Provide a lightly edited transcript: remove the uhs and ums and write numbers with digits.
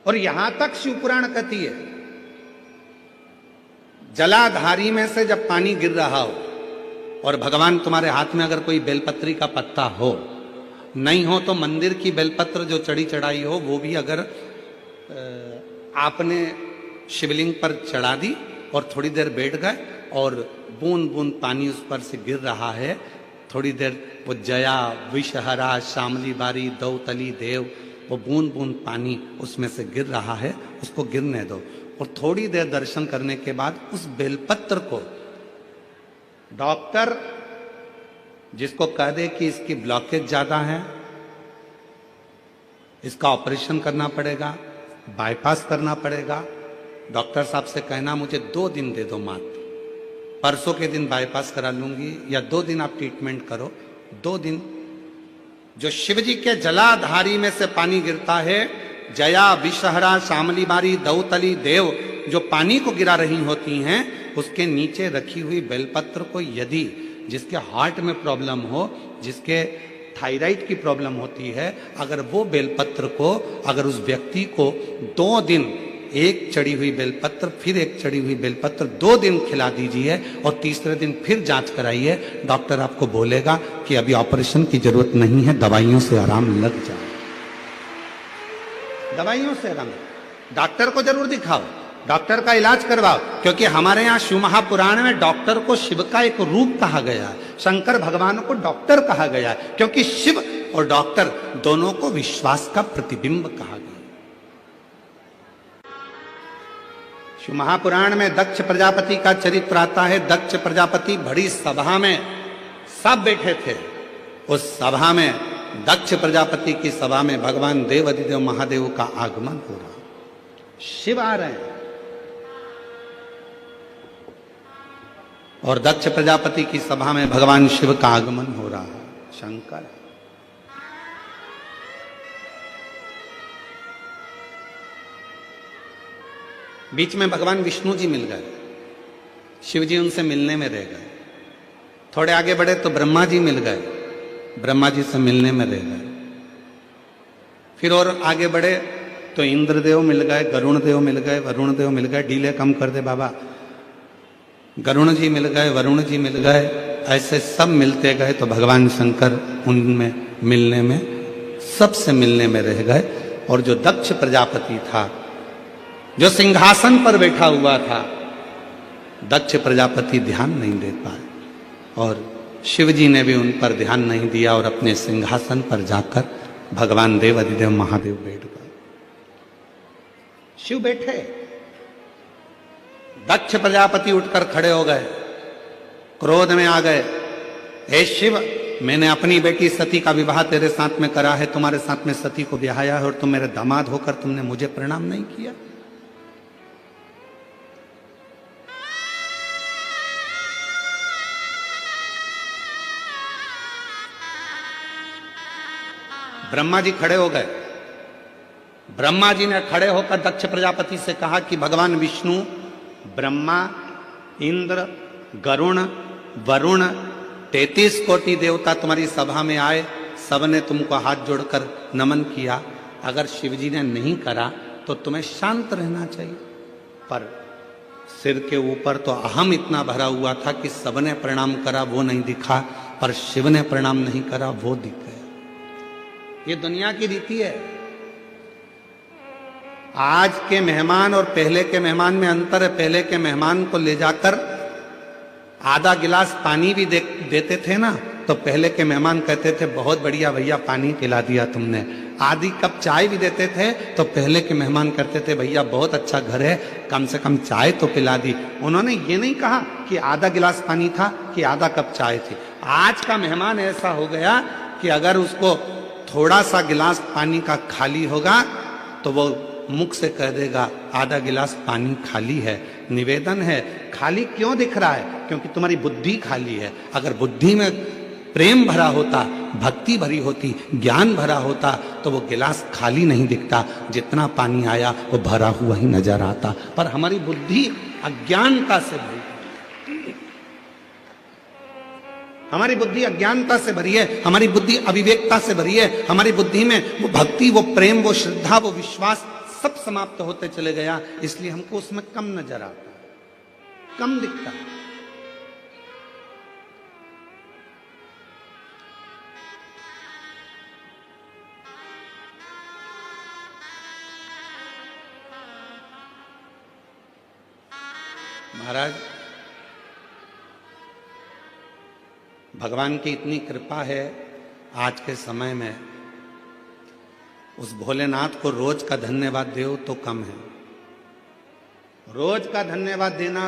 और यहां तक शिवपुराण कहती है, जलाधारी में से जब पानी गिर रहा हो और भगवान तुम्हारे हाथ में अगर कोई बेलपत्री का पत्ता हो, नहीं हो तो मंदिर की बेलपत्र जो चढ़ी चढ़ाई हो वो भी अगर आपने शिवलिंग पर चढ़ा दी और थोड़ी देर बैठ गए और बूंद बूंद पानी उस पर से गिर रहा है, थोड़ी देर वो जया विषहरा शामली बारी दौतली देव, वो बूंद बूंद पानी उसमें से गिर रहा है, उसको गिरने दो। और थोड़ी देर दर्शन करने के बाद उस बेलपत्र को डॉक्टर जिसको कह दे कि इसकी ब्लॉकेज ज्यादा है, इसका ऑपरेशन करना पड़ेगा, बाईपास करना पड़ेगा, डॉक्टर साहब से कहना मुझे 2 दिन दे दो मात्र, परसों के दिन बाईपास करा लूंगी या 2 दिन आप ट्रीटमेंट करो। 2 दिन जो शिवजी के जलाधारी में से पानी गिरता है, जया विषहरा शामली बारी दौतली देव जो पानी को गिरा रही होती हैं, उसके नीचे रखी हुई बेलपत्र को यदि जिसके हार्ट में प्रॉब्लम हो, जिसके थायराइड की प्रॉब्लम होती है, अगर वो बेलपत्र को अगर उस व्यक्ति को 2 दिन एक चढ़ी हुई बेलपत्र फिर एक चढ़ी हुई बेलपत्र 2 दिन खिला दीजिए और तीसरे दिन फिर जांच कराइए, डॉक्टर आपको बोलेगा कि अभी ऑपरेशन की जरूरत नहीं है, दवाइयों से आराम लग जाए, दवाइयों से आराम। डॉक्टर को जरूर दिखाओ, डॉक्टर का इलाज करवाओ, क्योंकि हमारे यहाँ शिव महापुराण में डॉक्टर को शिव का एक रूप कहा गया है, शंकर भगवान को डॉक्टर कहा गया है, क्योंकि शिव और डॉक्टर दोनों को विश्वास का प्रतिबिंब कहा गया। शिव महापुराण में दक्ष प्रजापति का चरित्र आता है। दक्ष प्रजापति बड़ी सभा में सब बैठे थे, उस सभा में दक्ष प्रजापति की सभा में भगवान देव अधिदेव महादेव का आगमन हो रहा, शिव आ रहे हैं और दक्ष प्रजापति की सभा में भगवान शिव का आगमन हो रहा है, शंकर। बीच में भगवान विष्णु जी मिल गए, शिव जी उनसे मिलने में रह गए। थोड़े आगे बढ़े तो ब्रह्मा जी मिल गए, ब्रह्मा जी से मिलने में रह गए। फिर और आगे बढ़े तो इंद्रदेव मिल गए, गरुण देव मिल गए, वरुण देव मिल गए। डीले कम कर दे बाबा। गरुण जी मिल गए, वरुण जी मिल गए, ऐसे सब मिलते गए तो भगवान शंकर उनमें मिलने में सबसे मिलने में रह गए। और जो दक्ष प्रजापति था, जो सिंहासन पर बैठा हुआ था, दक्ष प्रजापति ध्यान नहीं दे पाए और शिव जी ने भी उन पर ध्यान नहीं दिया और अपने सिंहासन पर जाकर भगवान देव अधिदेव महादेव बैठ गए। शिव बैठे, दक्ष प्रजापति उठकर खड़े हो गए, क्रोध में आ गए, हे शिव, मैंने अपनी बेटी सती का विवाह तेरे साथ में करा है, तुम्हारे साथ में सती को ब्याहाया है और तुम मेरे दामाद होकर तुमने मुझे प्रणाम नहीं किया। ब्रह्मा जी खड़े हो गए। ब्रह्मा जी ने खड़े होकर दक्ष प्रजापति से कहा कि भगवान विष्णु, ब्रह्मा, इंद्र, गरुण, वरुण, 33 कोटि देवता तुम्हारी सभा में आए, सबने तुमको हाथ जोड़कर नमन किया। अगर शिवजी ने नहीं करा तो तुम्हें शांत रहना चाहिए, पर सिर के ऊपर तो अहम इतना भरा हुआ था कि सबने प्रणाम करा वो नहीं दिखा, पर शिव ने प्रणाम नहीं करा वो दिख गया। ये दुनिया की रीति है। आज के मेहमान और पहले के मेहमान में अंतर है। पहले के मेहमान को ले जाकर आधा गिलास पानी भी देते थे ना, तो पहले के मेहमान कहते थे बहुत बढ़िया भैया पानी पिला दिया तुमने। आधी कप चाय भी देते थे तो पहले के मेहमान कहते थे भैया बहुत अच्छा घर है, कम से कम चाय तो पिला दी। उन्होंने ये नहीं कहा कि आधा गिलास पानी था कि आधा कप चाय थी। आज का मेहमान ऐसा हो गया कि अगर उसको थोड़ा सा गिलास पानी का खाली होगा तो वो मुख से कह देगा आधा गिलास पानी खाली है। निवेदन है, खाली क्यों दिख रहा है? क्योंकि तुम्हारी बुद्धि खाली है। अगर बुद्धि में प्रेम भरा होता, भक्ति भरी होती, ज्ञान भरा होता तो वो गिलास खाली नहीं दिखता, जितना पानी आया वो भरा हुआ ही नजर आता। पर हमारी बुद्धि अज्ञानता से भरी, हमारी बुद्धि अज्ञानता से भरी है, हमारी बुद्धि अविवेकता से भरी है। हमारी बुद्धि में वो भक्ति, वो प्रेम, वो श्रद्धा, वो विश्वास सब समाप्त होते चले गया, इसलिए हमको उसमें कम नजर आता, कम दिखता। महाराज, भगवान की इतनी कृपा है आज के समय में, उस भोलेनाथ को रोज का धन्यवाद दो तो कम है। रोज का धन्यवाद देना